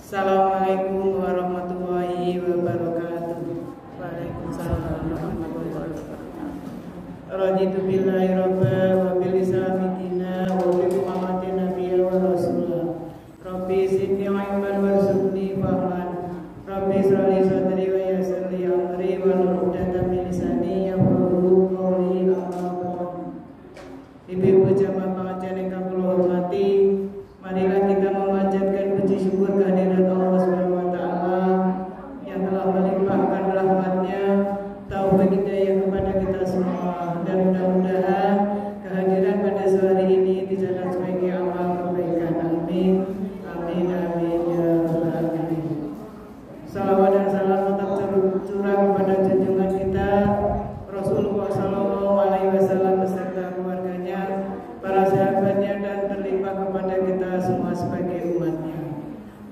Assalamualaikum warahmatullahi wabarakatuh. Waalaikumsalam warahmatullahi wabarakatuh. Raditu billahi rabba wa bil islami dina wa bi Muhammadin nabiyya wa rasulah. Rabbi zidni ilman warzuqni fahman. Rabbi ishrah li sadri wa yassir li amri wa hlul 'uqdatam min lisani yafqahu qawli. Amma ba'd. Ibu jamaah pengajian yang kami hormati, marilah kita memanjatkan puji syukur kehadirat Allah Subhanahu wa taala yang telah melimpahkan rahmat-Nya, taufik hidayah kepada kita semua, dan mudah-mudahan kehadiran pada sore ini dicatat sebagai amal kebaikan. Amin. Amin amin ya rabbal alamin. Salawat dan salam tetap tercurah kepada junjungan kita Rasulullah sallallahu alaihi wasallam beserta keluarganya, para sahabatnya, dan terlimpah kepada kita semua sebagai umatnya.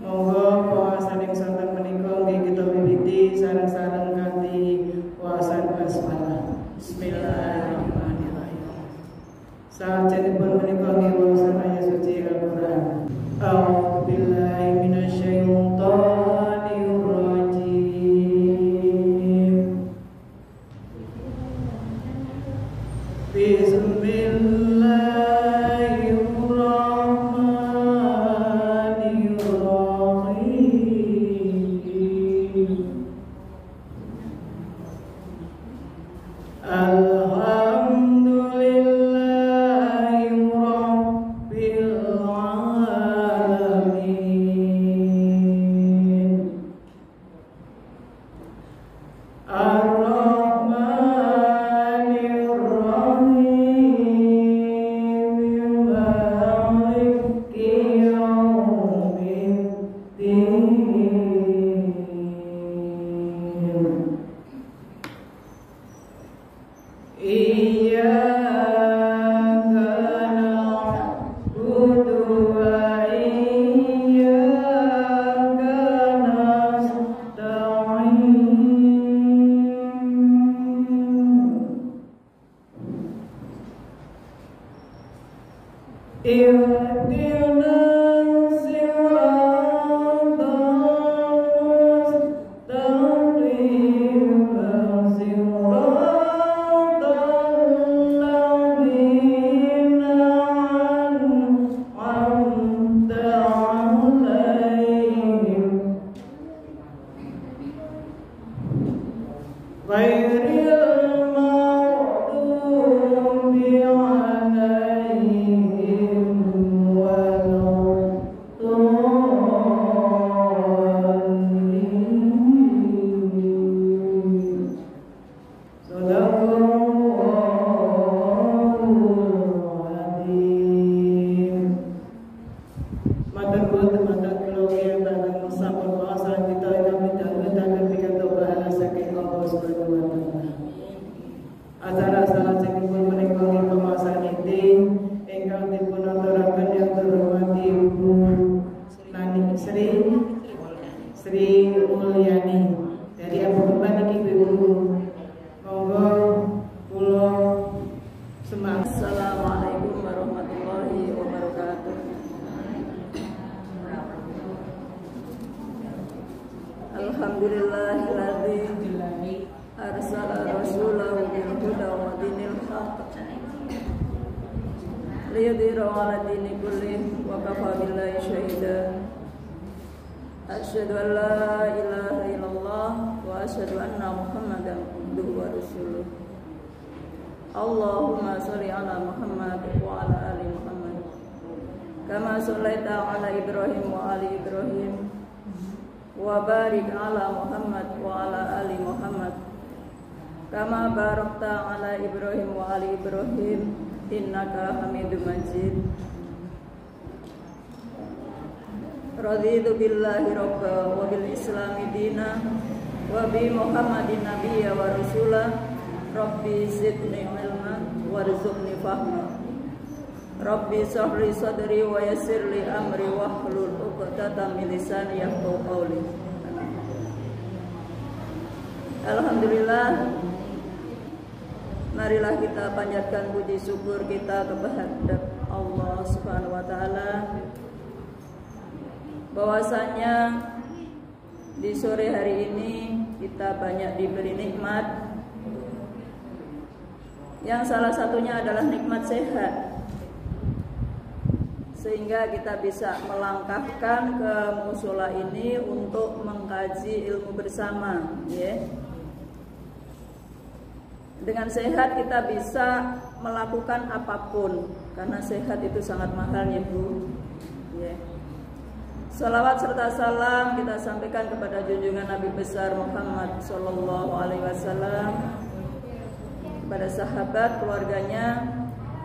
Monggo puasa yang sangat menikung di kita mimiti sarang-sarang kanthi puasa basmalah. Bismillahirrahmanirrahim. Sajenipun menika puasa ayat suci Al-Qur'an. A'udzu billahi minasyaitonir rajim. Allahumma sholli ala Muhammad wa ala ali Muhammad kama shallaita ala Ibrahim wa ali Ibrahim wa barik ala Muhammad wa ala ali Muhammad kama barakta ala Ibrahim wa ali Ibrahim innaka Hamidum Majid. Raditu billahi rabba wa bil islami dina wa bi Muhammadin nabiyya wa rasulah. Rabbi zidni ilman warzuqni fahma. Rabbi shrah li sadri wa yassir li amri wahlul 'uqdatam min lisani yafqahu qawli. Alhamdulillah, marilah kita panjatkan puji syukur kita kepada Allah Subhanahu wa taala bahwasanya di sore hari ini kita banyak diberi nikmat, yang salah satunya adalah nikmat sehat, sehingga kita bisa melangkahkan ke mushola ini untuk mengkaji ilmu bersama, ya. Dengan sehat kita bisa melakukan apapun, karena sehat itu sangat mahal, ya Bu, ya. Salawat serta salam kita sampaikan kepada junjungan Nabi besar Muhammad Sallallahu Alaihi Wasallam, kepada sahabat, keluarganya,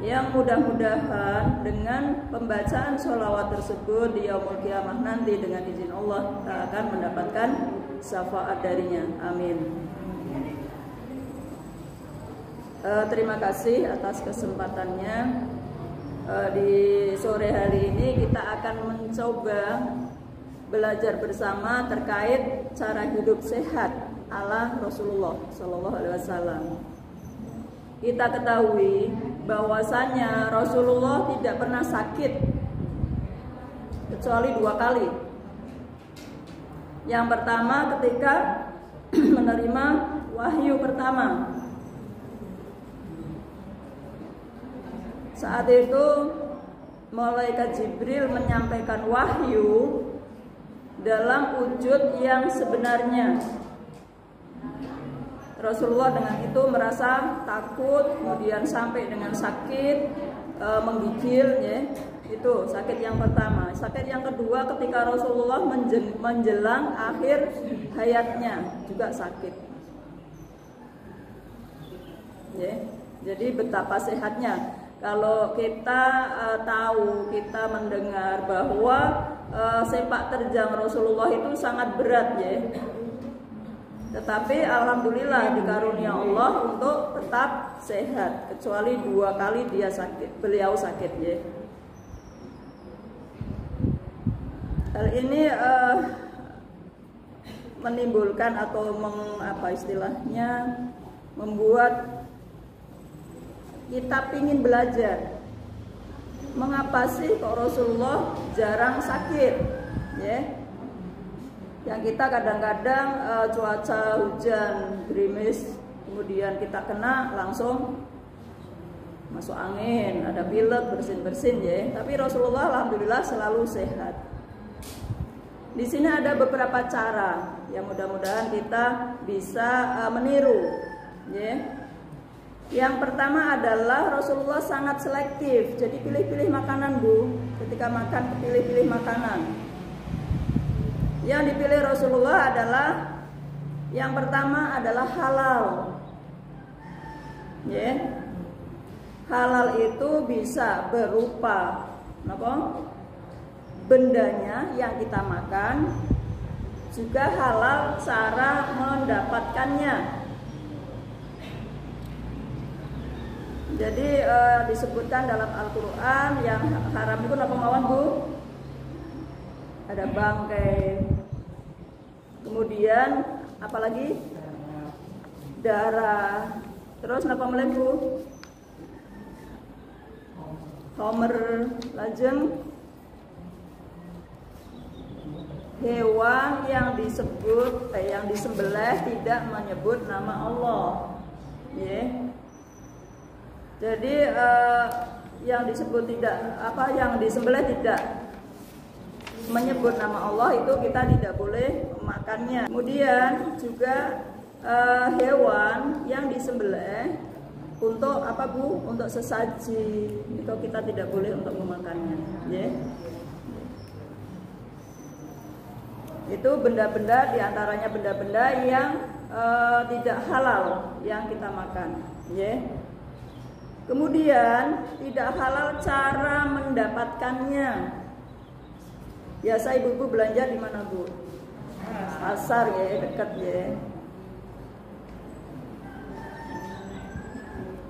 yang mudah-mudahan dengan pembacaan sholawat tersebut di yaumul qiyamah nanti dengan izin Allah kita akan mendapatkan syafaat darinya. Amin. Terima kasih atas kesempatannya. Di sore hari ini kita akan mencoba belajar bersama terkait cara hidup sehat ala Rasulullah Sallallahu Alaihi Wasallam. Kita ketahui bahwasanya Rasulullah tidak pernah sakit kecuali 2 kali. Yang pertama ketika menerima wahyu pertama. Saat itu malaikat Jibril menyampaikan wahyu dalam wujud yang sebenarnya. Rasulullah dengan itu merasa takut, kemudian sampai dengan sakit, menggigil, ya. Itu sakit yang pertama. Sakit yang kedua ketika Rasulullah menjelang akhir hayatnya juga sakit, ya. Jadi betapa sehatnya. Kalau kita tahu, kita mendengar bahwa sepak terjang Rasulullah itu sangat berat, ya. Tetapi alhamdulillah dikarunia Allah untuk tetap sehat, kecuali 2 kali beliau sakit, ya. Hal ini menimbulkan atau membuat kita ingin belajar. Mengapa sih kok Rasulullah jarang sakit, ya? Yang kita kadang-kadang cuaca hujan gerimis, kemudian kita kena langsung masuk angin, ada pilek, bersin-bersin, ya. Tapi Rasulullah alhamdulillah selalu sehat. Di sini ada beberapa cara yang mudah-mudahan kita bisa meniru, ya. Yang pertama adalah Rasulullah sangat selektif, jadi pilih-pilih makanan, Bu. Ketika makan, pilih-pilih makanan. Yang dipilih Rasulullah adalah yang pertama adalah halal, ya. Halal itu bisa berupa bendanya yang kita makan, juga halal cara mendapatkannya. Jadi disebutkan dalam Al-Quran yang haram itu apa mawon, Bu? Ada bangkai, kemudian apalagi darah, terus apa meleh, Bu? Homer, lajeng hewan yang disembelih tidak menyebut nama Allah, ya. Jadi yang disembelih tidak menyebut nama Allah itu kita tidak boleh memakannya. Kemudian juga hewan yang disembelih untuk apa, Bu? Untuk sesaji, itu kita tidak boleh untuk memakannya, ya. Itu benda-benda, diantaranya benda-benda yang tidak halal yang kita makan, ya. Kemudian tidak halal cara mendapatkannya. Biasa ibu-ibu belanja di mana, Bu? Pasar, ya, dekat, ya.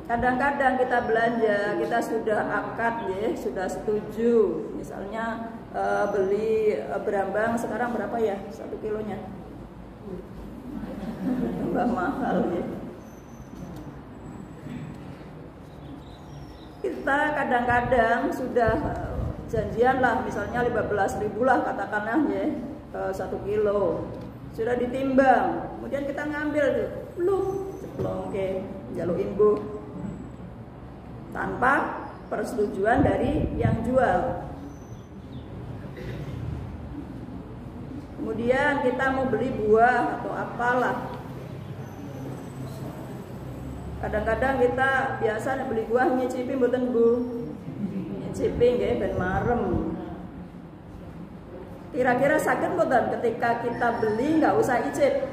Kadang-kadang kita belanja, kita sudah akad, ya, sudah setuju. Misalnya beli berambang sekarang berapa ya 1 kilonya? Tambah mahal, ya. Kita kadang-kadang sudah janjian lah misalnya 15.000 lah katakanlah ya, 1 kilo sudah ditimbang, kemudian kita ngambil tuh, belum ceplong ke jalur imbuh tanpa persetujuan dari yang jual. Kemudian kita mau beli buah atau apalah, kadang-kadang kita biasa beli buah nyicipi mboten Bu, nyicipi nggih ben marem. Kira-kira sakit mboten ketika kita beli nggak usah icip?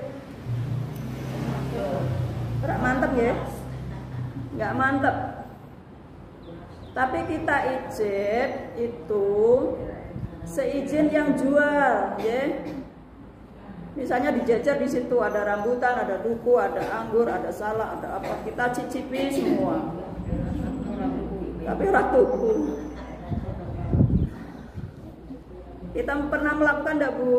Ora mantep ya? Nggak mantep. Tapi kita icip itu seizin yang jual, ya. Misalnya dijejer di situ ada rambutan, ada duku, ada anggur, ada salak, ada apa, kita cicipi semua. Tapi ratuku. Kita pernah melakukan enggak Bu?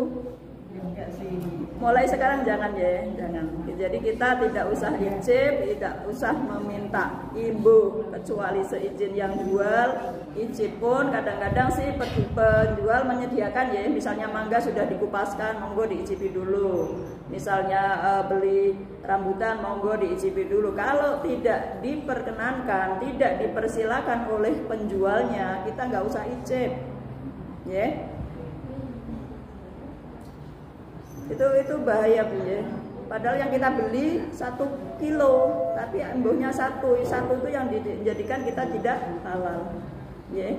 Mulai sekarang jangan ya, jangan. Jadi kita tidak usah icip, tidak usah meminta imbuh kecuali seizin yang jual. Icip pun kadang-kadang sih penjual menyediakan ya, misalnya mangga sudah dikupaskan, monggo diicipi dulu. Misalnya beli rambutan, monggo diicipi dulu. Kalau tidak diperkenankan, tidak dipersilakan oleh penjualnya, kita nggak usah icip, ya. Itu bahaya Bu ya. Padahal yang kita beli 1 kilo, tapi imbuhnya satu itu yang dijadikan kita tidak halal, ya.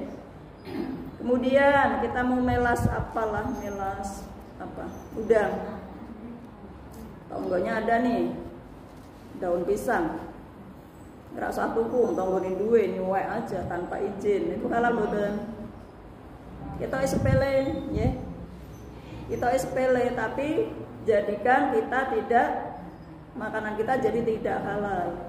Kemudian kita mau melas apalah, melas apa? Udang. Tonggonya ada nih, daun pisang. Ora usah tuku, tonggone duwe nyuwek aja tanpa izin. Itu halal mboten? Kita sepele, ya. Kita sepele, tapi jadikan kita tidak, makanan kita jadi tidak halal.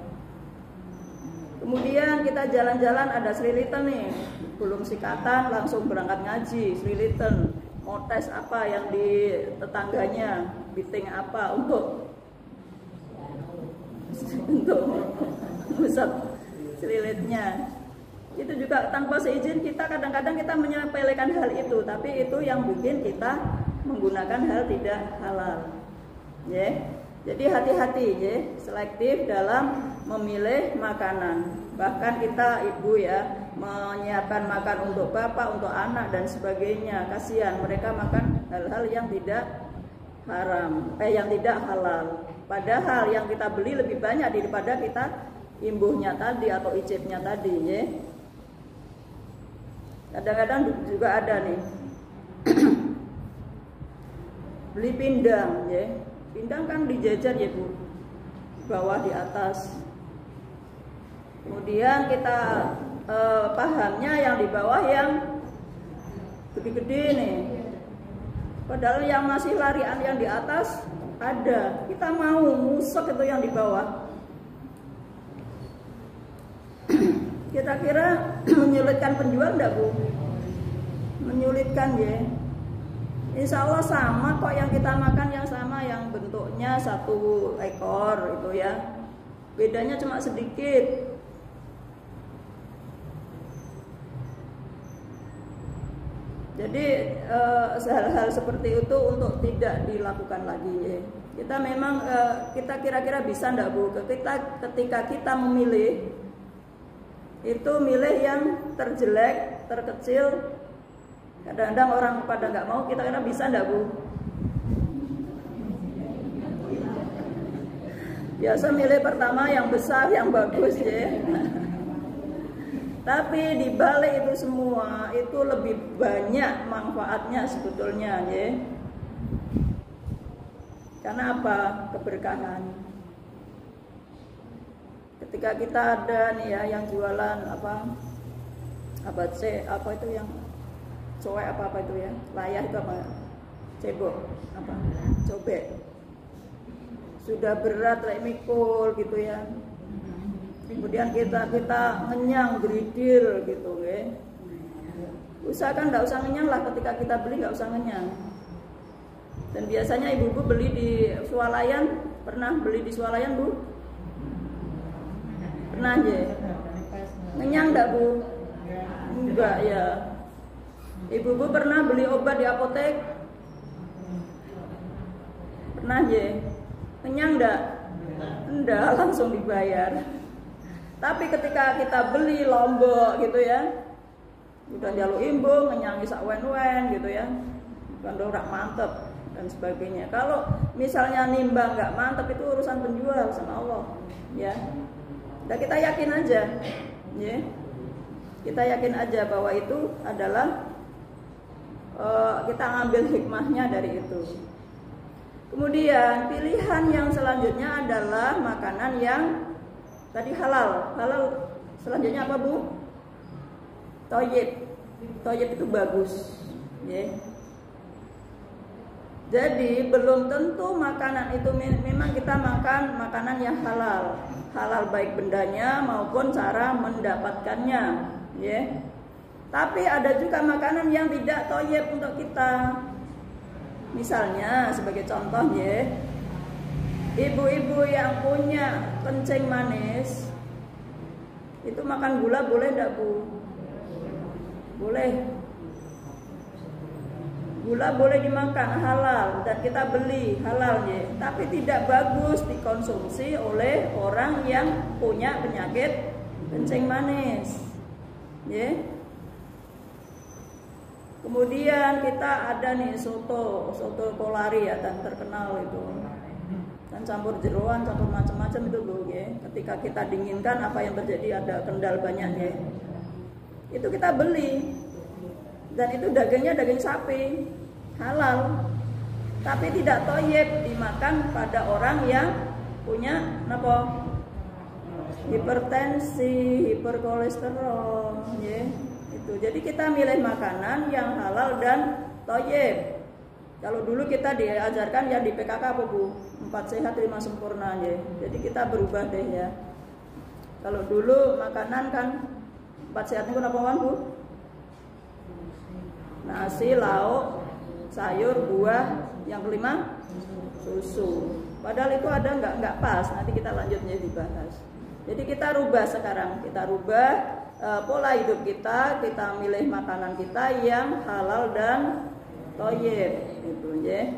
Kemudian kita jalan-jalan ada selilitan nih, belum sikatan langsung berangkat ngaji, selilitan mau tes apa yang di tetangganya, biting apa untuk musab selilitnya. Itu juga tanpa seizin kita, kadang-kadang kita menyepelekan hal itu, tapi itu yang bikin kita menggunakan hal tidak halal, ya. Jadi hati-hati, ya, selektif dalam memilih makanan. Bahkan kita ibu ya menyiapkan makan untuk bapak, untuk anak dan sebagainya. Kasihan mereka makan hal-hal yang tidak haram, yang tidak halal. Padahal yang kita beli lebih banyak daripada kita imbuhnya tadi atau icipnya tadi, ya. Kadang-kadang juga ada nih. Beli pindang, ya. Pindang kan dijajar ya Bu, bawah di atas. Kemudian kita pahamnya yang di bawah yang gede-gede nih. Padahal yang masih larian yang di atas ada. Kita mau musek itu yang di bawah. Kira-kira menyulitkan penjual enggak Bu? Menyulitkan ya. Insya Allah sama kok, yang kita makan yang sama, yang bentuknya 1 ekor itu ya. Bedanya cuma sedikit. Jadi hal-hal seperti itu untuk tidak dilakukan lagi ya. Kita memang kita kira-kira bisa enggak Bu? Ketika kita memilih, itu milih yang terjelek, terkecil. Kadang-kadang orang pada nggak mau, kita kira bisa enggak Bu? Biasa milih pertama yang besar, yang bagus ya. Tapi di balik itu semua itu lebih banyak manfaatnya sebetulnya ya. Karena apa? Keberkahan. Ketika kita ada nih ya yang jualan apa itu yang cowek apa itu ya, layah itu apa, cebok apa, cobek, sudah berat kayak mikul gitu ya. Kemudian kita ngenyang gridil gitu ya. Usahakan nggak usah ngenyang lah, ketika kita beli nggak usah ngenyang. Dan biasanya ibu-ibu beli di swalayan, pernah beli di swalayan Bu? Pernah aja. Ngenyang enggak Bu? Enggak ya. Ibu-ibu pernah beli obat di apotek? Pernah ya? Kenyang enggak? Enggak, langsung dibayar. Tapi ketika kita beli lombok gitu ya, udah jaluk imbung, ngenyangi sak wen-wen gitu ya, kandorak mantep dan sebagainya. Kalau misalnya nimbang nggak mantep, itu urusan penjual sama Allah ya. Dan kita yakin aja ya, kita yakin aja bahwa itu adalah kita ngambil hikmahnya dari itu. Kemudian pilihan yang selanjutnya adalah makanan yang tadi halal. Halal selanjutnya apa, Bu? Thayyib. Thayyib itu bagus ya. Jadi belum tentu makanan itu memang kita makan makanan yang halal. Halal baik bendanya maupun cara mendapatkannya ya. Tapi ada juga makanan yang tidak thayyib untuk kita. Misalnya sebagai contoh ya, ibu-ibu yang punya kencing manis itu makan gula boleh enggak, Bu? Boleh. Gula boleh dimakan, halal, dan kita beli halal ya. Tapi tidak bagus dikonsumsi oleh orang yang punya penyakit kencing manis ya. Kemudian kita ada nih soto Polari ya, dan terkenal itu. Dan campur jeroan, campur macam-macam itu, Bu ya. Ketika kita dinginkan, apa yang terjadi? Ada kendal banyak ya. Itu kita beli. Dan itu dagingnya daging sapi, halal. Tapi tidak thayyib dimakan pada orang yang punya apa? Hipertensi, hiperkolesterol ya. Jadi kita milih makanan yang halal dan thayyib. Kalau dulu kita diajarkan ya di PKK apa, Bu? 4 sehat 5 sempurna ya. Jadi kita berubah deh ya. Kalau dulu makanan kan 4 sehat itu apa, Bu? Nasi, lauk, sayur, buah, yang kelima susu. Padahal itu ada nggak pas. Nanti kita lanjutnya dibahas. Jadi kita rubah sekarang, kita rubah pola hidup kita milih makanan kita yang halal dan thayyib itu ya.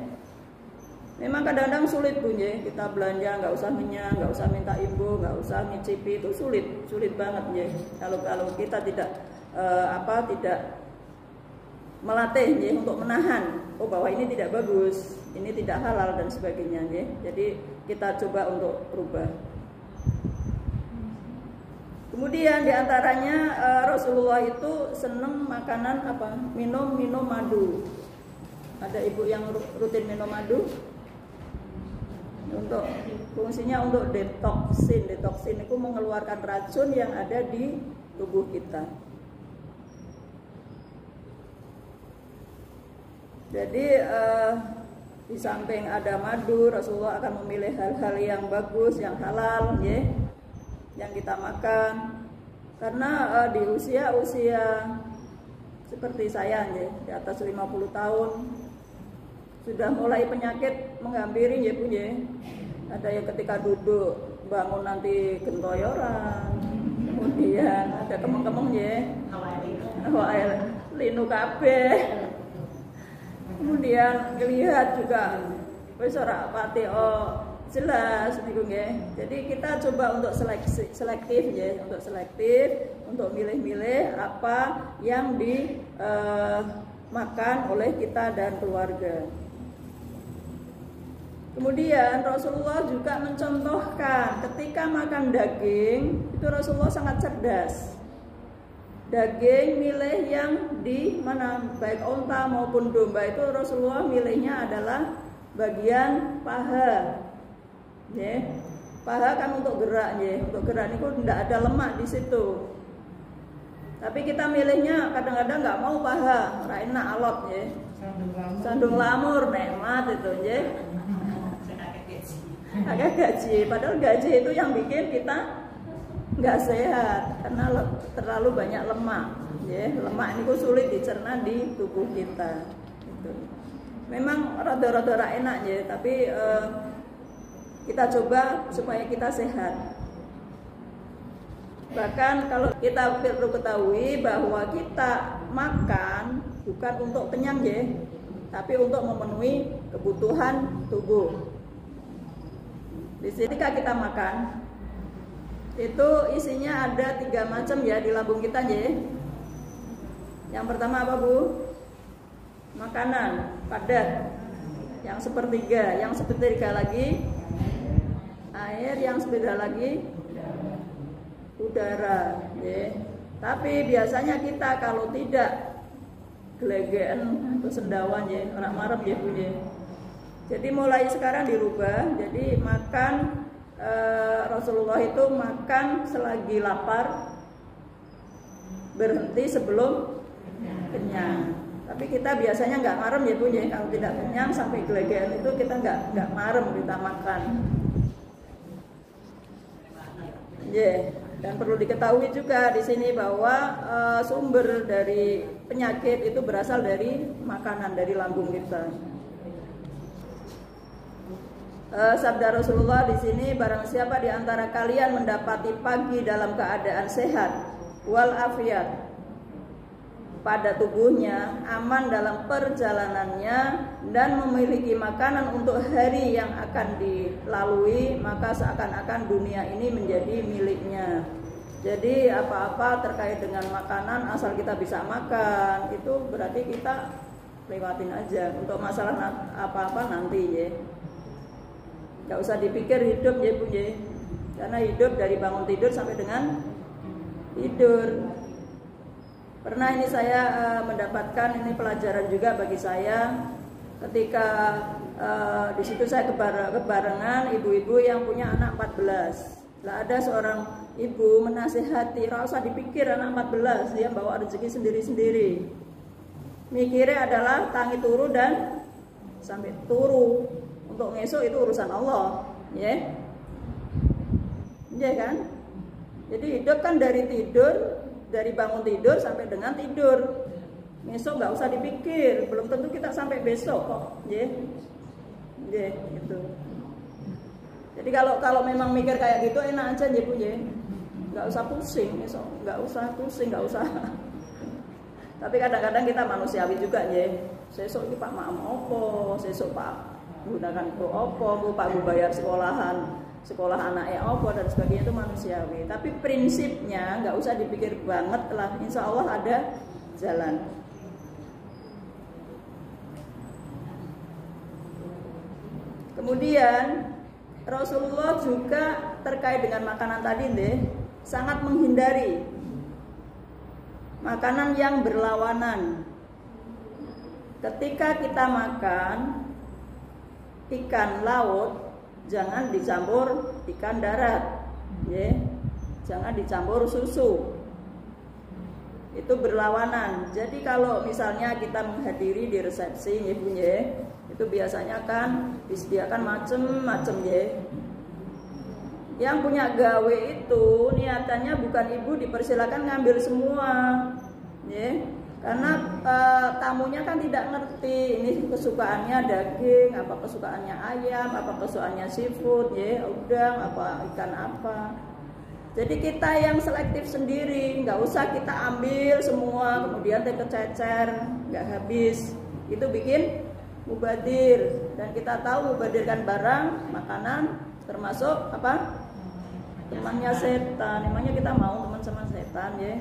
Memang kadang-kadang sulit, Bu ya. Kita belanja nggak usah menyang, nggak usah minta ibu, nggak usah ngicipi, itu sulit banget ya. Kalau kita tidak tidak melatih ya, untuk menahan bahwa ini tidak bagus, ini tidak halal dan sebagainya ya. Jadi kita coba untuk rubah. Kemudian diantaranya Rasulullah itu senang makanan apa? Minum madu. Ada ibu yang rutin minum madu? Untuk fungsinya untuk detoksin. Detoksin itu mengeluarkan racun yang ada di tubuh kita. Jadi di samping ada madu, Rasulullah akan memilih hal-hal yang bagus, yang halal ya, yang kita makan. Karena di usia seperti saya ya, di atas 50 tahun sudah mulai penyakit menghampiri ya, Bu ya. Ada yang ketika duduk bangun nanti gentoyoran, kemudian ada kemeng-kemeng ya, linu kabeh. Kemudian dilihat juga wis ora pati jelas niku nggih. Jadi kita coba untuk selektif ya, untuk milih-milih apa yang dimakan oleh kita dan keluarga. Kemudian Rasulullah juga mencontohkan ketika makan daging itu Rasulullah sangat cerdas. Daging milih yang di mana, baik onta maupun domba itu Rasulullah milihnya adalah bagian paha. Ya. Paha kan untuk gerak ya, untuk gerak itu tidak ada lemak di situ. Tapi kita milihnya kadang-kadang nggak mau paha, ora enak alot ya. Sandung lamur nikmat itu ya. Agak gaji, padahal gaji itu yang bikin kita nggak sehat karena terlalu banyak lemak ya. Lemak ini sulit dicerna di tubuh kita itu. Memang rada-rada enak ya, tapi kita coba supaya kita sehat. Bahkan kalau kita perlu ketahui bahwa kita makan bukan untuk kenyang ya, tapi untuk memenuhi kebutuhan tubuh. Di sini ketika kita makan itu isinya ada 3 macam ya di lambung kita ya. Yang pertama apa Bu? Makanan padat. Yang sepertiga, yang sepertiga lagi air, yang sepertiga lagi udara ya. Tapi biasanya kita kalau tidak gelegean atau sendawan ya, orang marem ya Bu ya. Jadi mulai sekarang dirubah, jadi makan Rasulullah itu makan selagi lapar, berhenti sebelum kenyang. Tapi kita biasanya nggak marem ya Bu ya, kalau tidak kenyang sampai gelegean itu kita nggak marem, kita makan. Yeah. Dan perlu diketahui juga di sini bahwa sumber dari penyakit itu berasal dari makanan, dari lambung kita. Sabda Rasulullah di sini, barang siapa di antara kalian mendapati pagi dalam keadaan sehat wal afiat pada tubuhnya, aman dalam perjalanannya, dan memiliki makanan untuk hari yang akan dilalui, maka seakan-akan dunia ini menjadi miliknya. Jadi apa-apa terkait dengan makanan, asal kita bisa makan, itu berarti kita lewatin aja. Untuk masalah apa-apa nanti ya, gak usah dipikir hidup ya Bu ya, karena hidup dari bangun tidur sampai dengan tidur. Pernah ini saya mendapatkan ini pelajaran juga bagi saya ketika di situ saya kebarengan ibu-ibu yang punya anak 14. Lah ada seorang ibu menasihati, "Ora usah dipikir anak 14, dia bawa rezeki sendiri-sendiri. Mikirnya adalah tangi turu dan sampai turu. Untuk ngesuk itu urusan Allah, ya." Iya kan? Jadi hidup kan dari tidur, dari bangun tidur sampai dengan tidur. Besok nggak usah dipikir, belum tentu kita sampai besok kok, ya, gitu. Jadi kalau memang mikir kayak gitu enak aja ya Bu ya, nggak usah pusing, besok nggak usah pusing, nggak usah. Tapi kadang-kadang kita manusiawi juga ya. Besok ini Pak maam opo, besok Pak gunakan itu opo, Pak bayar sekolah anaknya apa dan sebagainya, itu manusiawi. Tapi prinsipnya nggak usah dipikir banget lah, insya Allah ada jalan. Kemudian Rasulullah juga terkait dengan makanan tadi deh, sangat menghindari makanan yang berlawanan. Ketika kita makan ikan laut, jangan dicampur ikan darat, ya. Jangan dicampur susu. Itu berlawanan. Jadi kalau misalnya kita menghadiri di resepsi, ya Bu ya, itu biasanya kan disediakan macem-macem ya. Yang punya gawe itu niatannya bukan ibu dipersilakan ngambil semua, ya. Karena tamunya kan tidak ngerti ini kesukaannya daging, apa kesukaannya ayam, apa kesukaannya seafood, ya, udang, apa ikan apa. Jadi kita yang selektif sendiri, nggak usah kita ambil semua, kemudian kececer, nggak habis. Itu bikin mubadir, dan kita tahu mubadirkan barang, makanan, termasuk apa? Temannya setan. Emangnya kita mau teman sama setan ya?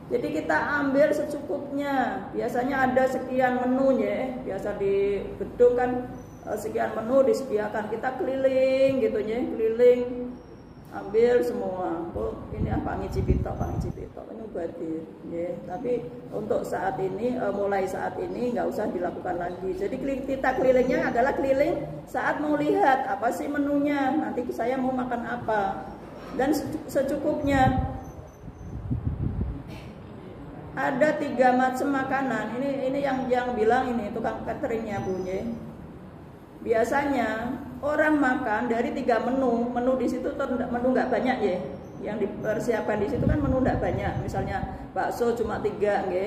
Jadi kita ambil secukupnya. Biasanya ada sekian menu ya. Biasa di gedung kan sekian menu disediakan. Kita keliling gitu ya, keliling ambil semua. Oh, ini apa ngicipi tok, ini mubadir ya. Tapi untuk saat ini, mulai saat ini nggak usah dilakukan lagi. Jadi kita kelilingnya adalah keliling saat mau lihat apa sih menunya. Nanti saya mau makan apa, dan secukupnya. Ada 3 macam makanan. Ini yang bilang ini tukang cateringnya punya. Biasanya orang makan dari 3 menu. Menu di situ menu nggak banyak ya. Yang dipersiapkan di situ kan menu nggak banyak. Misalnya bakso cuma 3 ya.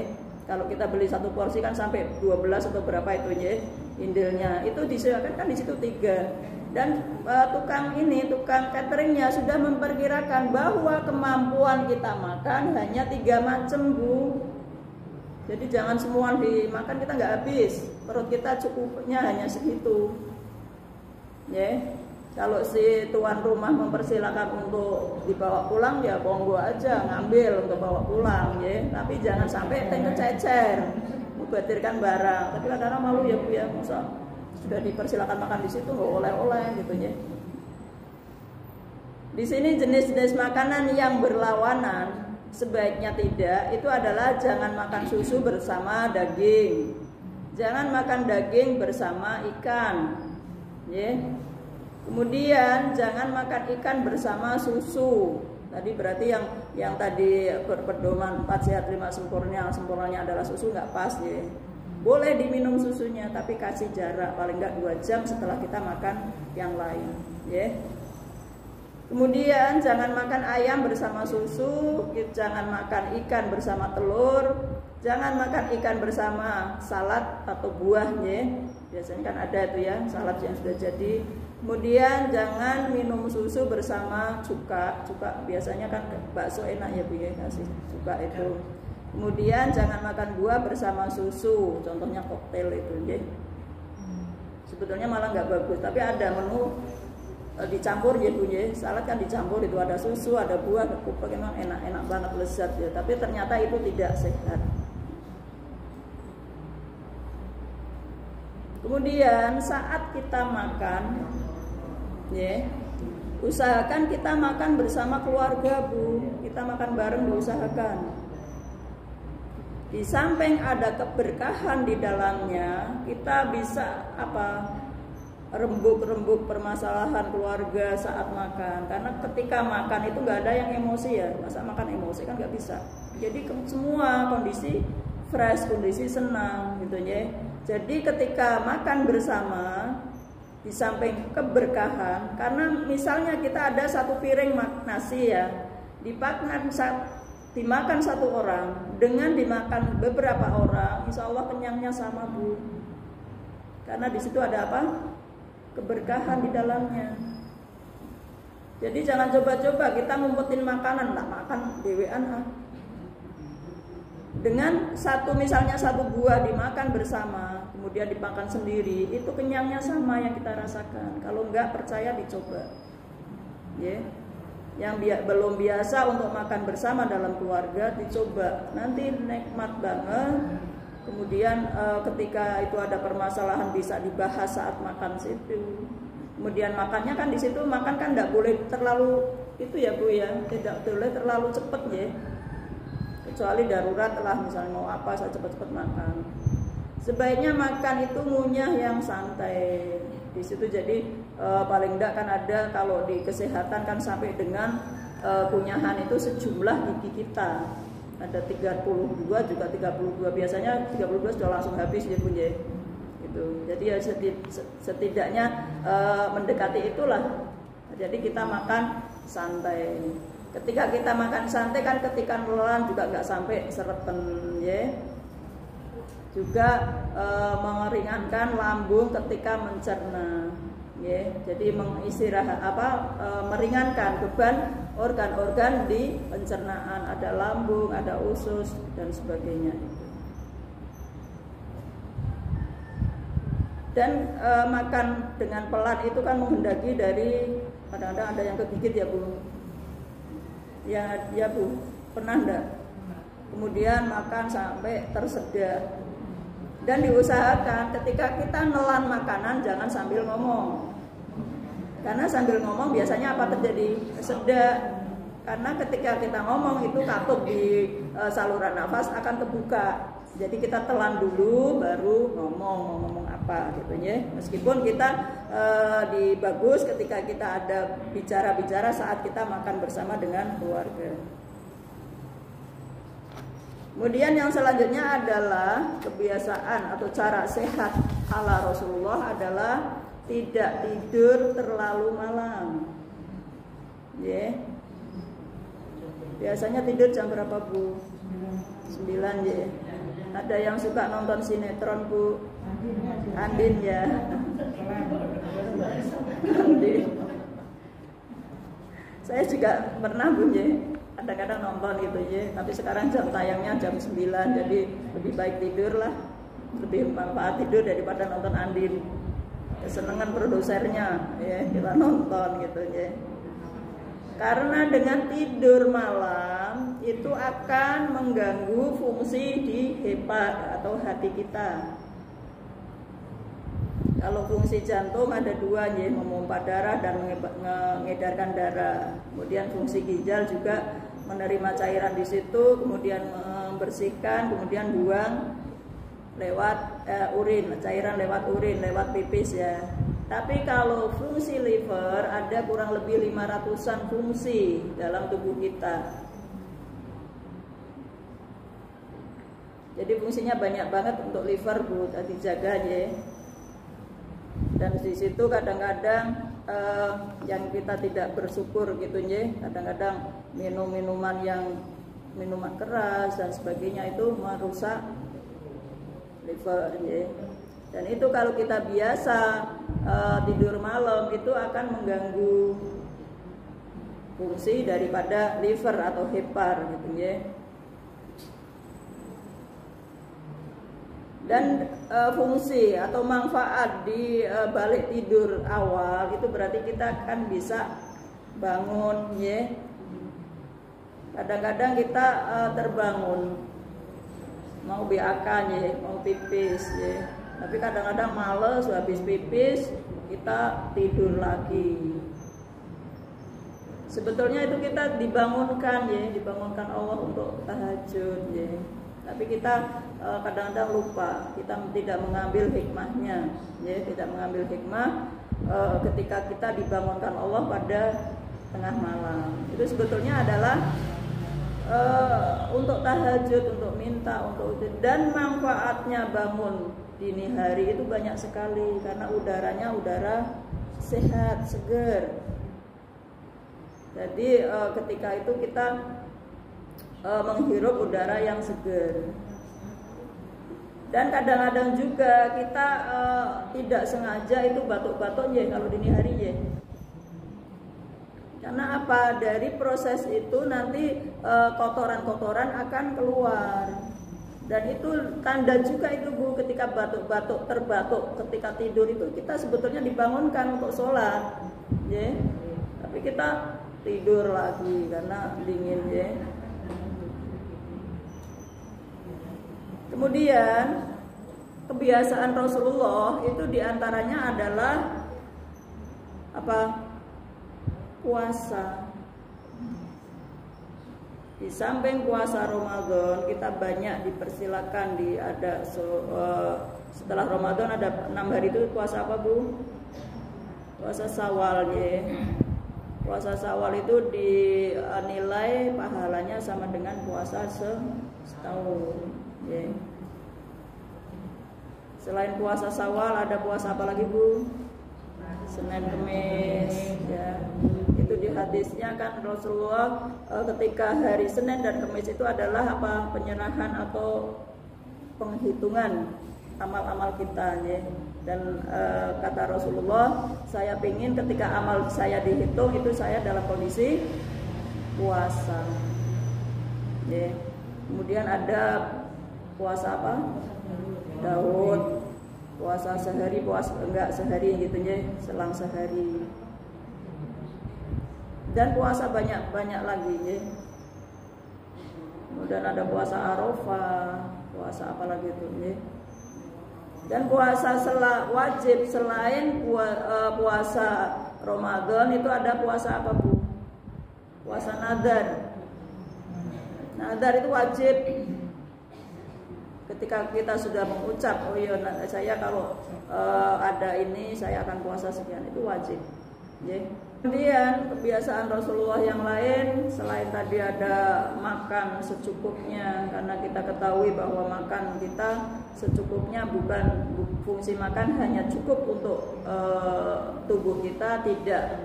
Kalau kita beli 1 porsi kan sampai 12 atau berapa itu ya. Indilnya itu disediakan kan di situ 3. Dan tukang cateringnya sudah memperkirakan bahwa kemampuan kita makan hanya 3 macam Bu. Jadi jangan semua dimakan, kita nggak habis. Perut kita cukupnya hanya segitu. Ya. Kalau si tuan rumah mempersilakan untuk dibawa pulang, ya monggo aja ngambil untuk bawa pulang, ya. Tapi jangan sampai kececer, mubadirkan barang. Tapi kadang-kadang malu ya Bu ya, masa sudah dipersilakan makan di situ nggak oleh-oleh gitu ya. Di sini jenis-jenis makanan yang berlawanan sebaiknya tidak, itu adalah jangan makan susu bersama daging, jangan makan daging bersama ikan, ya. Kemudian jangan makan ikan bersama susu. Tadi berarti yang tadi berpedoman 4 sehat 5 sempurna, sempurnanya adalah susu nggak pas ya. Boleh diminum susunya, tapi kasih jarak paling nggak 2 jam setelah kita makan yang lain, ya. Kemudian jangan makan ayam bersama susu, jangan makan ikan bersama telur, jangan makan ikan bersama salad atau buah, ya. Biasanya kan ada itu ya, salad yang sudah jadi. Kemudian jangan minum susu bersama cuka. Cuka biasanya kan bakso enak ya Bu ya, kasih cuka itu. Kemudian jangan makan buah bersama susu, contohnya koktail itu ya. Sebetulnya malah nggak bagus, tapi ada menu dicampur ya Bu ya. Salad kan dicampur, itu ada susu, ada buah, kupek, emang enak banget, lezat ya. Tapi ternyata itu tidak sehat. Kemudian saat kita makan, ya, usahakan kita makan bersama keluarga Bu. Kita makan bareng, diusahakan. Di samping ada keberkahan di dalamnya, kita bisa rembuk permasalahan keluarga saat makan. Karena ketika makan itu nggak ada yang emosi ya. Masa makan emosi kan nggak bisa. Jadi semua kondisi fresh, kondisi senang gitu ya. Jadi ketika makan bersama, di samping keberkahan, karena misalnya kita ada satu piring nasi ya, dimakan satu orang, dengan dimakan beberapa orang, insya Allah kenyangnya sama Bu. Karena di situ ada apa? Keberkahan di dalamnya. Jadi jangan coba-coba kita ngumpetin makanan, tak makan dewean Dengan misalnya satu buah dimakan bersama, kemudian dimakan sendiri, itu kenyangnya sama yang kita rasakan. Kalau enggak, percaya dicoba. Ya. Yang belum biasa untuk makan bersama dalam keluarga, dicoba. Nanti nikmat banget. Kemudian ketika itu ada permasalahan bisa dibahas saat makan situ. Kemudian makannya kan di situ, makan kan enggak boleh terlalu itu ya Bu ya, tidak boleh terlalu cepet ya. Kecuali darurat lah, misalnya mau apa saya cepat-cepat makan. Sebaiknya makan itu ngunyah yang santai. Di situ jadi paling enggak kan ada kalau di kesehatan kan sampai dengan kunyahan itu sejumlah gigi kita. Ada 32 juga 32, biasanya 32 sudah langsung habis ya Bu ya. Gitu. Jadi ya setidaknya mendekati itulah. Jadi kita makan santai. Ketika kita makan santai kan ketika nelan juga nggak sampai sereten ya. Juga meringankan lambung ketika mencerna ya. Jadi meringankan beban organ-organ di pencernaan, ada lambung, ada usus dan sebagainya. Dan makan dengan pelan itu kan menghendaki dari, kadang-kadang ada yang kegigit ya Bu. Ya Bu, pernah enggak? Kemudian makan sampai tersedak. Dan diusahakan ketika kita nelan makanan jangan sambil ngomong. Karena sambil ngomong biasanya apa terjadi? Sedak. Karena ketika kita ngomong itu katup di saluran nafas akan kebuka. Jadi kita telan dulu baru ngomong apa gitu ya. Meskipun kita bagus ketika kita ada bicara saat kita makan bersama dengan keluarga. Kemudian yang selanjutnya adalah kebiasaan atau cara sehat ala Rasulullah adalah tidak tidur terlalu malam. Ya. Biasanya tidur jam berapa Bu? 9 ya. Ada yang suka nonton sinetron Bu? Andin ya. Andin. Saya juga pernah Bu ya. kadang-kadang nonton gitu ya. Tapi sekarang jam tayangnya jam 9, jadi lebih baik tidur lah. Lebih manfaat tidur daripada nonton Andin. Kesenangan produsernya ya, kita nonton gitu ya. Karena dengan tidur malam itu akan mengganggu fungsi di hepat atau hati kita. Kalau fungsi jantung ada dua ya, memompa darah dan mengedarkan darah. Kemudian fungsi ginjal juga menerima cairan di situ, kemudian membersihkan, kemudian buang lewat urin, cairan lewat urin, lewat pipis ya. Tapi kalau fungsi liver ada kurang lebih 500-an fungsi dalam tubuh kita. Jadi fungsinya banyak banget untuk liver Bu, dijaga ya. Dan di situ kadang-kadang yang kita tidak bersyukur gitu ya. Kadang-kadang minuman keras dan sebagainya itu merusak liver ya. Dan itu kalau kita biasa tidur malam itu akan mengganggu fungsi daripada liver atau hepar gitu ya. Dan fungsi atau manfaat di balik tidur awal itu berarti kita akan bisa bangun ya. Kadang-kadang kita terbangun mau BAK ya, mau pipis ya. Tapi kadang-kadang males habis pipis kita tidur lagi. Sebetulnya itu kita dibangunkan ya, dibangunkan Allah untuk tahajud ya. Tapi kita kadang-kadang lupa, kita tidak mengambil hikmahnya ya, tidak mengambil hikmah ketika kita dibangunkan Allah pada tengah malam. Itu sebetulnya adalah untuk tahajud, untuk minta, untuk dan manfaatnya bangun dini hari itu banyak sekali karena udaranya udara sehat, segar. Jadi ketika itu kita menghirup udara yang segar. Dan kadang-kadang juga kita tidak sengaja itu batuk-batuk ya kalau dini hari ya. Karena apa? Dari proses itu nanti kotoran-kotoran akan keluar. Dan itu tanda juga itu Bu, ketika batuk-batuk, terbatuk ketika tidur itu kita sebetulnya dibangunkan untuk sholat ya. Tapi kita tidur lagi karena dingin ya. Kemudian kebiasaan Rasulullah itu diantaranya adalah apa? Puasa. Di samping puasa Ramadan kita banyak dipersilakan setelah Ramadan ada 6 hari itu puasa apa Bu? Puasa Syawal ya. Puasa Syawal itu dinilai pahalanya sama dengan puasa setahun ya. Selain puasa Syawal ada puasa apa lagi Bu? Senin Kemis ya. Itu di hadisnya kan Rasulullah ketika hari Senin dan Kemis itu adalah apa? Penyerahan atau penghitungan amal-amal kita ya. Dan kata Rasulullah, saya ingin ketika amal saya dihitung itu saya dalam kondisi puasa ya. Kemudian ada puasa apa? Daud, puasa sehari, puasa enggak sehari gitu ya, selang sehari. Dan puasa banyak lagi ya. Kemudian ada puasa Arafah, puasa apa lagi itu ya. Dan puasa wajib selain puasa Ramadan itu ada puasa apa Bu? Puasa nadar. Nadar itu wajib. Ketika kita sudah mengucap, oh iya saya kalau ada ini saya akan puasa sekian, itu wajib. Ya. Kemudian kebiasaan Rasulullah yang lain selain tadi ada makan secukupnya, karena kita ketahui bahwa makan kita secukupnya, bukan fungsi makan hanya cukup untuk tubuh kita, tidak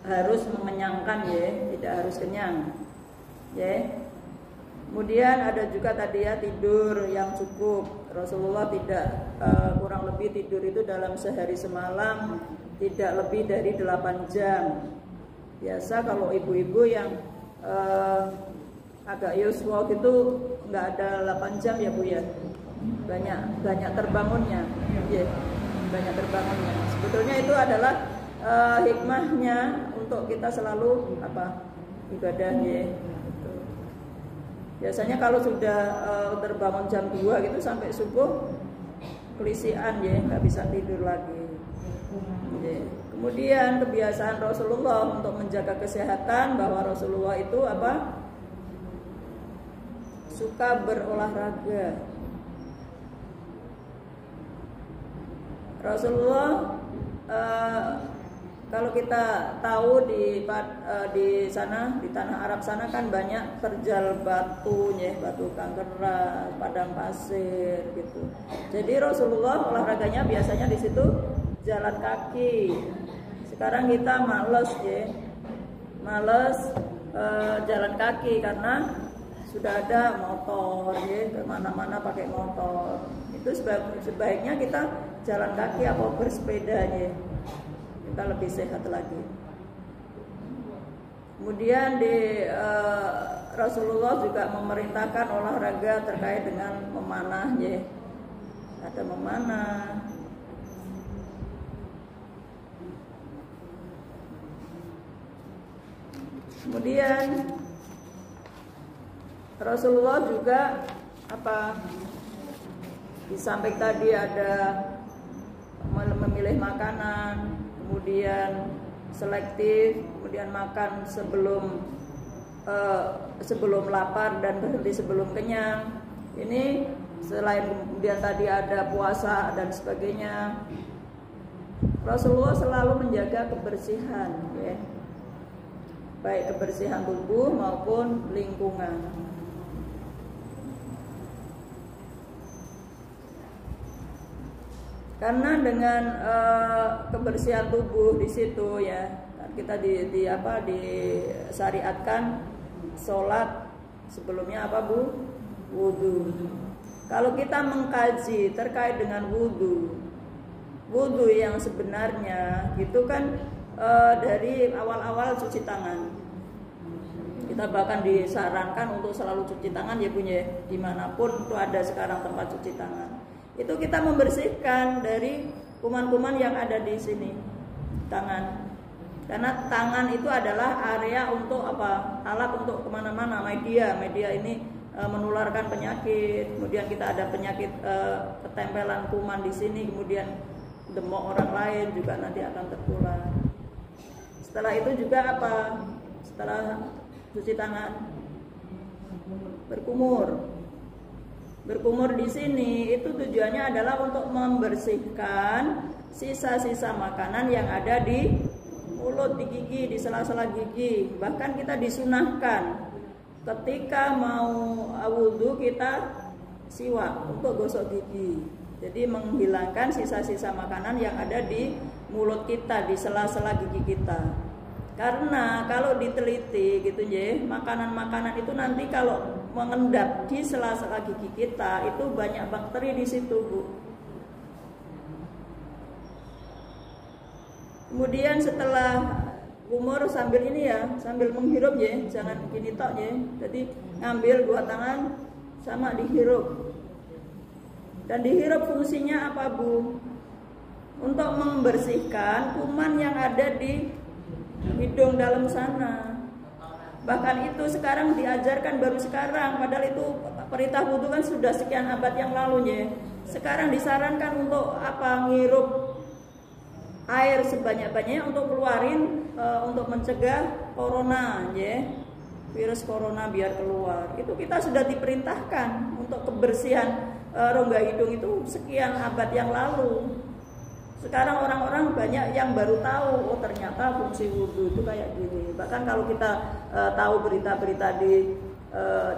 harus mengenyangkan ya, tidak harus kenyang ya. Kemudian ada juga tadi ya tidur yang cukup. Rasulullah tidak kurang lebih tidur itu dalam sehari semalam tidak lebih dari 8 jam. Biasa kalau ibu-ibu yang agak yuswa gitu, nggak ada 8 jam ya Bu ya, banyak terbangunnya, ya, banyak terbangunnya. Sebetulnya itu adalah hikmahnya untuk kita selalu ibadah ya. Biasanya kalau sudah terbangun jam 2 gitu sampai subuh kelisian ya, nggak bisa tidur lagi. Ya. Kemudian kebiasaan Rasulullah untuk menjaga kesehatan, bahwa Rasulullah itu suka berolahraga. Rasulullah kalau kita tahu di sana, di tanah Arab sana kan banyak terjal batunya, batu keras, padang pasir gitu. Jadi Rasulullah olahraganya biasanya di situ jalan kaki. Sekarang kita males jalan kaki karena sudah ada motor ya, kemana-mana pakai motor. Itu sebaiknya kita jalan kaki atau bersepeda ya. Kita lebih sehat lagi. Kemudian Rasulullah juga memerintahkan olahraga terkait dengan memanah ya. Ada memanah. Kemudian Rasulullah juga di samping tadi ada memilih makanan, kemudian selektif, kemudian makan sebelum lapar dan berhenti sebelum kenyang. Ini selain kemudian tadi ada puasa dan sebagainya, Rasulullah selalu menjaga kebersihan ya. Baik kebersihan tubuh maupun lingkungan. Karena dengan kebersihan tubuh di situ ya, kita disyariatkan sholat sebelumnya wudu. Kalau kita mengkaji terkait dengan wudu yang sebenarnya itu kan dari awal-awal cuci tangan. Kita bahkan disarankan untuk selalu cuci tangan ya punya, dimanapun itu ada sekarang tempat cuci tangan. Itu kita membersihkan dari kuman-kuman yang ada di sini tangan. Karena tangan itu adalah area untuk alat untuk kemana-mana, media ini menularkan penyakit. Kemudian kita ada penyakit ketempelan kuman di sini, kemudian demam orang lain juga nanti akan tertular. Setelah itu juga setelah cuci tangan berkumur di sini itu tujuannya adalah untuk membersihkan sisa-sisa makanan yang ada di mulut, di gigi, di sela-sela gigi. Bahkan kita disunahkan ketika mau wudu kita siwak untuk gosok gigi. Jadi menghilangkan sisa-sisa makanan yang ada di mulut kita, di sela-sela gigi kita. Karena kalau diteliti gitu ya, makanan-makanan itu nanti kalau mengendap di sela-sela gigi kita itu banyak bakteri di situ, Bu. Kemudian setelah umur sambil menghirup ya, jangan gini tok ya. Jadi ngambil 2 tangan sama dihirup. Dan dihirup fungsinya apa, Bu? Untuk membersihkan kuman yang ada di hidung dalam sana. Bahkan itu sekarang diajarkan baru sekarang, padahal itu perintah wudu kan sudah sekian abad yang lalu ya. Sekarang disarankan untuk ngirup air sebanyak-banyaknya untuk keluarin untuk mencegah corona ya. Virus corona biar keluar. Itu kita sudah diperintahkan untuk kebersihan rongga hidung itu sekian abad yang lalu. Sekarang orang-orang banyak yang baru tahu, ternyata fungsi wudu itu kayak gini. Bahkan kalau kita tahu berita-berita di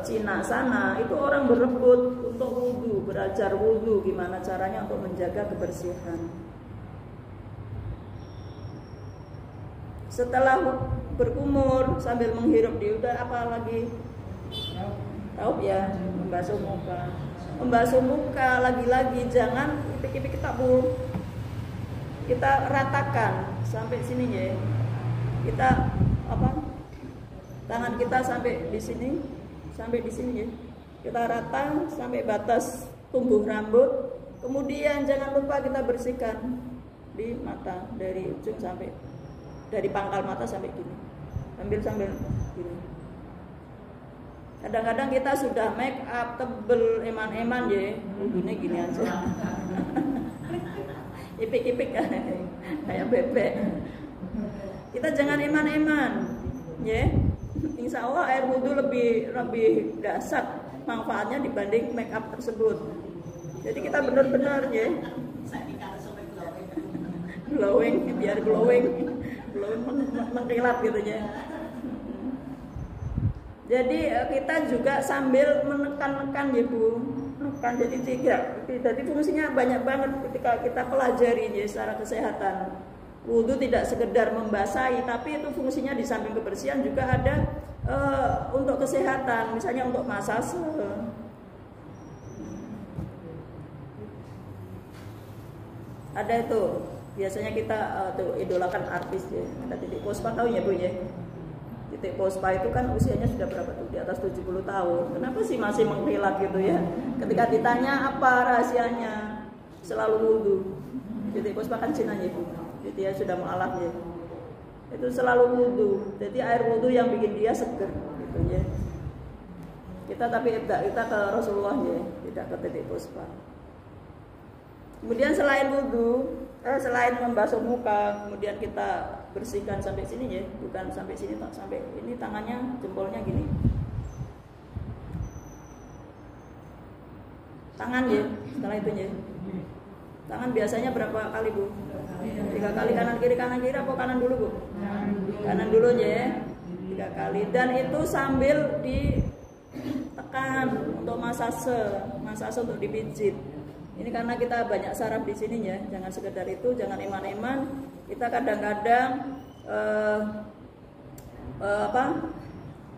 Cina sana, itu orang berebut untuk wudu, belajar wudu, gimana caranya untuk menjaga kebersihan. Setelah berkumur sambil menghirup udah apa lagi? Tahu ya, membasuh muka. Membasuh muka lagi-lagi jangan ipik-ipik kita, Bu. Kita ratakan sampai sini ya. Kita tangan kita sampai di sini ya. Kita rata sampai batas tumbuh rambut. Kemudian jangan lupa kita bersihkan di mata dari ujung sampai dari pangkal mata sampai gini. Sambil gini. Kadang-kadang kita sudah make up tebel eman-eman ya, wudhunya gini aja. Ipik-ipik kayak bebek. Kita jangan eman-eman, ya. Insya Allah air wudhu lebih dahsyat manfaatnya dibanding make up tersebut. Jadi kita benar-benar ya, glowing, biar glowing mengkilat gitu ya. Jadi kita juga sambil menekan-nekan ya Bu. Jadi fungsinya banyak banget ketika kita pelajari ya secara kesehatan. Wudhu tidak sekedar membasahi, tapi itu fungsinya di samping kebersihan juga ada untuk kesehatan, misalnya untuk masase. Ada itu, biasanya kita tuh idolakan artis ya. Ada Titik Puspa, tahu ya Bu ya? Titik Puspa itu kan usianya sudah berapa tuh? Di atas 70 tahun. Kenapa sih masih mengkilat gitu ya? Ketika ditanya apa rahasianya, selalu wudhu. Titik Puspa kan Cina ya Bu. Jadi dia sudah mualaf ya. Itu selalu wudhu. Jadi air wudhu yang bikin dia seger gitu ya. Kita ke Rasulullah ya, tidak ke Titik Puspa. Kemudian selain wudhu, selain membasuh muka, kemudian kita bersihkan sampai sini ya, bukan sampai sini, sampai ini tangannya, jempolnya gini. Tangan ya, setelah itu ya. Tangan biasanya berapa kali Bu? 3 kali kanan kiri apa kanan dulu Bu? Kanan dulu ya, 3 kali. Dan itu sambil ditekan untuk masase untuk dipijit. Ini karena kita banyak saraf di sini ya, jangan sekedar itu, jangan eman-eman. Kita kadang-kadang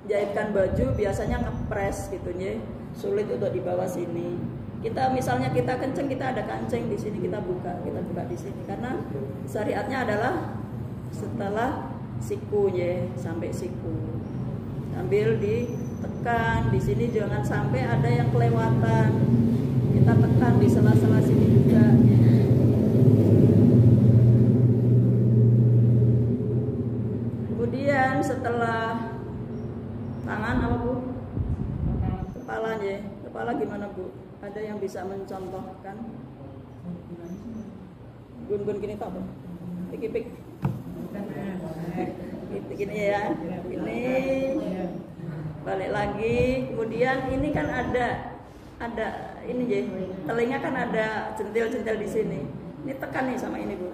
jahitkan baju biasanya ngepres gitu ya, sulit untuk di bawah sini. Kita misalnya kita kenceng, kita ada kancing di sini, kita buka di sini karena syariatnya adalah setelah siku ya, sampai siku. Sambil ditekan di sini jangan sampai ada yang kelewatan. Kita tekan di sela-sela sini juga. Kemudian setelah tangan apa Bu? Kepalanya. Kepala gimana Bu? Ada yang bisa mencontohkan? Gun-gun gini tak Bu? Pik-pik. Gini ya. Ini. Balik lagi. Kemudian ini kan ada ini ya, telinga kan ada jentil-jentil di sini. Ini tekan nih sama ini Bu,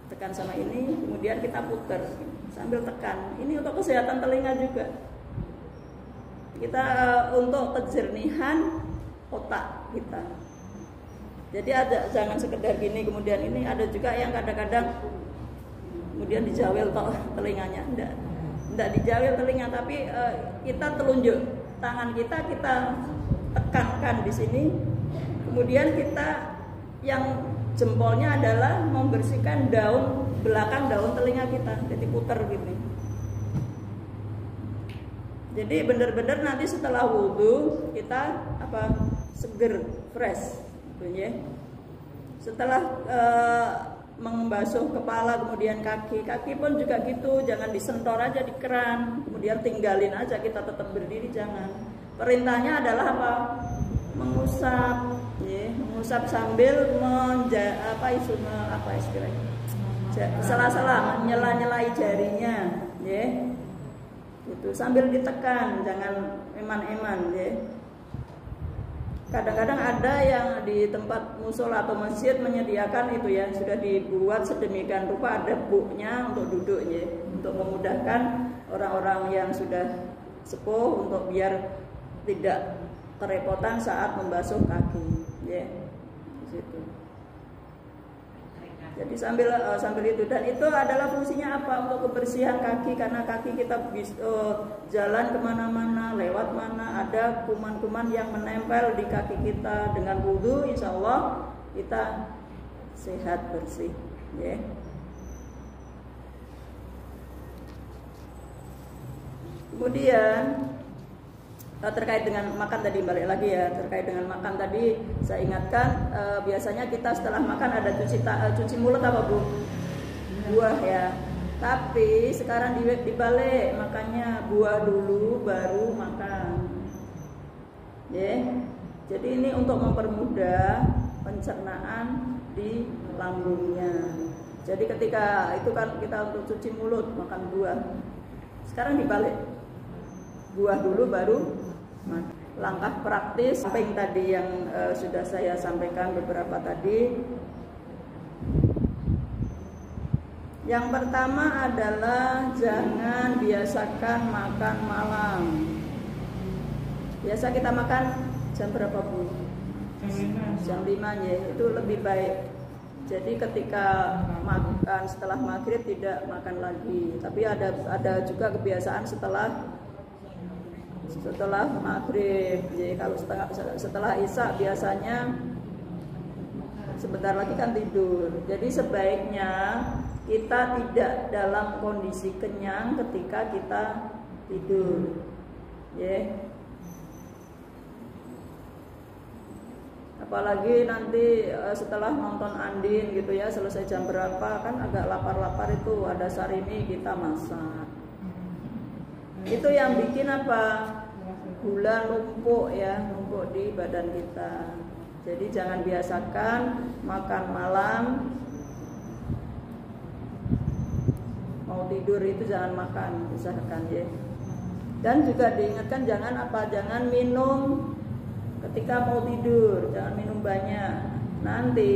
tekan sama ini, kemudian kita putar sambil tekan. Ini untuk kesehatan telinga juga. Kita untuk kejernihan otak kita. Jadi jangan sekedar gini kemudian ini, ada juga yang kadang-kadang kemudian dijawel telinganya, enggak dijawel telinga, tapi kita telunjuk tangan kita tekankan di sini. Kemudian kita yang jempolnya adalah membersihkan belakang daun telinga kita, jadi putar gini. Jadi benar-benar nanti setelah wudhu kita seger, fresh, gitu ya. Setelah membasuh kepala kemudian kaki pun juga gitu, jangan disentor aja di keran, kemudian tinggalin aja, kita tetap berdiri, jangan. Perintahnya adalah apa? Mengusap, ya, mengusap sambil istilahnya? Sela-sela, nyela-nyelai jarinya, ya. Itu sambil ditekan, jangan eman-eman, ya. Kadang-kadang ada yang di tempat musola atau masjid menyediakan itu ya, sudah dibuat sedemikian rupa, ada buknya untuk duduknya, untuk memudahkan orang-orang yang sudah sepuh untuk biar tidak kerepotan saat membasuh kaki, ya, di situ. Jadi sambil itu, dan itu adalah fungsinya apa? Untuk kebersihan kaki, karena kaki kita jalan kemana-mana, lewat mana ada kuman-kuman yang menempel di kaki kita. Dengan wudhu, insya Allah kita sehat bersih, ya. Kemudian terkait dengan makan tadi, balik lagi ya, terkait dengan makan tadi saya ingatkan, biasanya kita setelah makan ada cuci mulut apa Bu? Buah ya. Tapi sekarang dibalik, makanya buah dulu baru makan. Jadi ini untuk mempermudah pencernaan di lambungnya. Jadi ketika itu kan kita untuk cuci mulut makan buah. Sekarang dibalik, buah dulu baru makan. Langkah praktis samping tadi yang sudah saya sampaikan beberapa tadi. Yang pertama adalah jangan biasakan makan malam. Biasa kita makan jam berapa Bu? Jam 5 ya, itu lebih baik. Jadi ketika makan setelah maghrib tidak makan lagi. Tapi ada juga kebiasaan setelah maghrib. Jadi kalau setelah isya biasanya sebentar lagi kan tidur. Jadi sebaiknya kita tidak dalam kondisi kenyang ketika kita tidur. Apalagi nanti setelah nonton Andin gitu ya, selesai jam berapa kan agak lapar-lapar itu, ada sarimi kita masak. Itu yang bikin apa? Gula numpuk ya, numpuk di badan kita. Jadi jangan biasakan makan malam. Mau tidur itu jangan makan, usahakan ya. Dan juga diingatkan jangan minum ketika mau tidur, jangan minum banyak. Nanti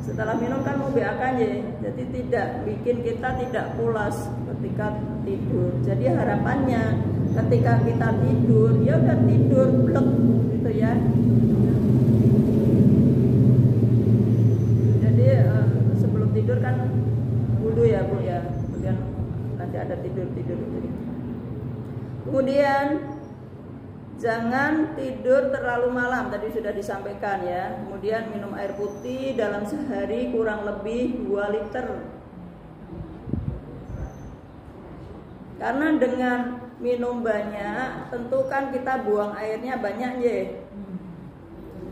setelah minum kan mau beakan ya, jadi tidak bikin kita tidak pulas ketika tidur. Jadi harapannya ketika kita tidur, ya udah tidur blek gitu ya. Jadi sebelum tidur kan wudu ya Bu ya, kemudian nanti ada tidur itu. Kemudian jangan tidur terlalu malam, tadi sudah disampaikan ya. Kemudian minum air putih dalam sehari kurang lebih 2 liter. Karena dengan minum banyak, tentu kan kita buang airnya banyak ya.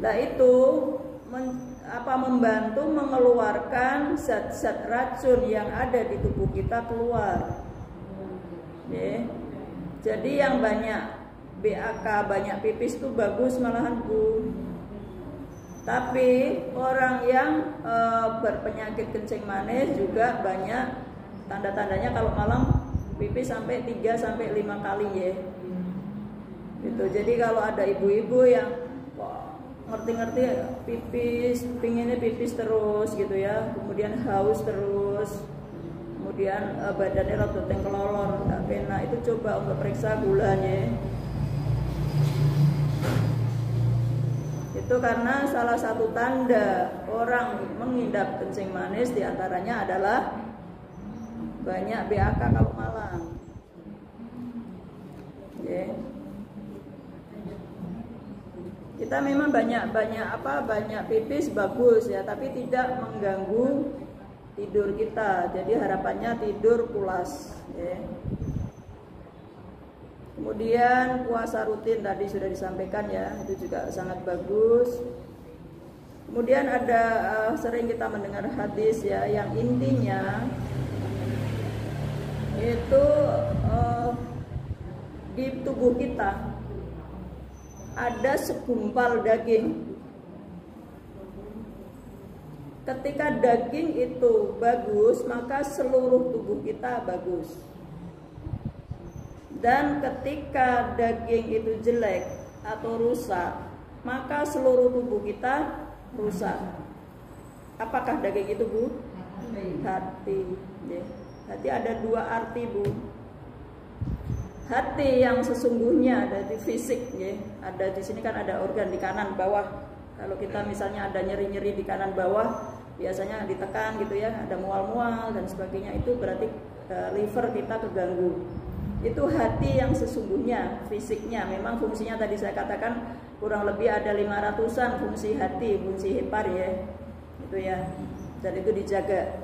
Nah itu membantu mengeluarkan zat-zat racun yang ada di tubuh kita keluar. Jadi yang banyak BAK, banyak pipis itu bagus malahan Bu. Tapi orang yang berpenyakit kencing manis juga banyak tanda-tandanya kalau malam pipis sampai 3-5 kali ya. Gitu. Jadi kalau ada ibu-ibu yang ngerti-ngerti pipis, pinginnya pipis terus gitu ya, kemudian haus terus, kemudian badannya rada tengkelolor, tak pena, itu coba untuk periksa gulanya. Itu karena salah satu tanda orang mengidap kencing manis diantaranya adalah banyak BAK kalau malam. Kita memang banyak pipis bagus ya, tapi tidak mengganggu tidur kita. Jadi harapannya tidur pulas. Kemudian puasa rutin tadi sudah disampaikan ya, itu juga sangat bagus. Kemudian ada sering kita mendengar hadis ya, yang intinya itu di tubuh kita ada segumpal daging. Ketika daging itu bagus, maka seluruh tubuh kita bagus. Dan ketika daging itu jelek atau rusak, maka seluruh tubuh kita rusak. Apakah daging itu Bu? Hati. Hati ada 2 arti Bu. Hati yang sesungguhnya ada di fisik ya. Ada di sini kan ada organ di kanan bawah. Kalau kita misalnya ada nyeri-nyeri di kanan bawah, biasanya ditekan gitu ya, ada mual-mual dan sebagainya, itu berarti liver kita keganggu. Itu hati yang sesungguhnya, fisiknya. Memang fungsinya tadi saya katakan kurang lebih ada 500-an fungsi hati, fungsi hepar ya. Itu ya. Dan itu dijaga.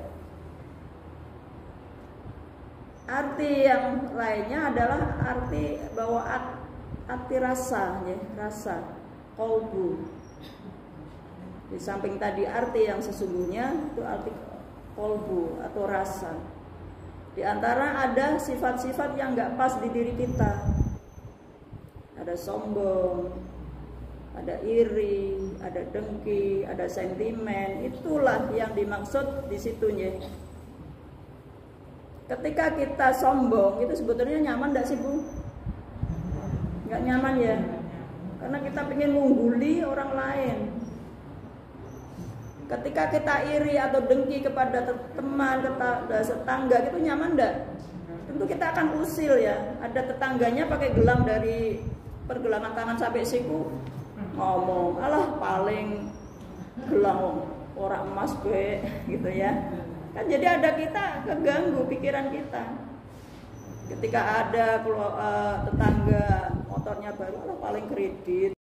Arti yang lainnya adalah arti bahwa arti rasa, ya, rasa, qalbu. Di samping tadi arti yang sesungguhnya itu arti qalbu atau rasa. Di antara ada sifat-sifat yang nggak pas di diri kita. Ada sombong, ada iri, ada dengki, ada sentimen. Itulah yang dimaksud di situnya. Ketika kita sombong, itu sebetulnya nyaman enggak sih, Bu? Enggak nyaman ya? Karena kita pengen mengungguli orang lain. Ketika kita iri atau dengki kepada teman, kepada tetangga, itu nyaman enggak? Tentu kita akan usil ya. Ada tetangganya pakai gelang dari pergelangan tangan sampai siku, ngomong, alah paling gelang orang emas be, gitu ya. Kan jadi ada kita keganggu pikiran kita. Ketika ada tetangga motornya baru, paling kredit.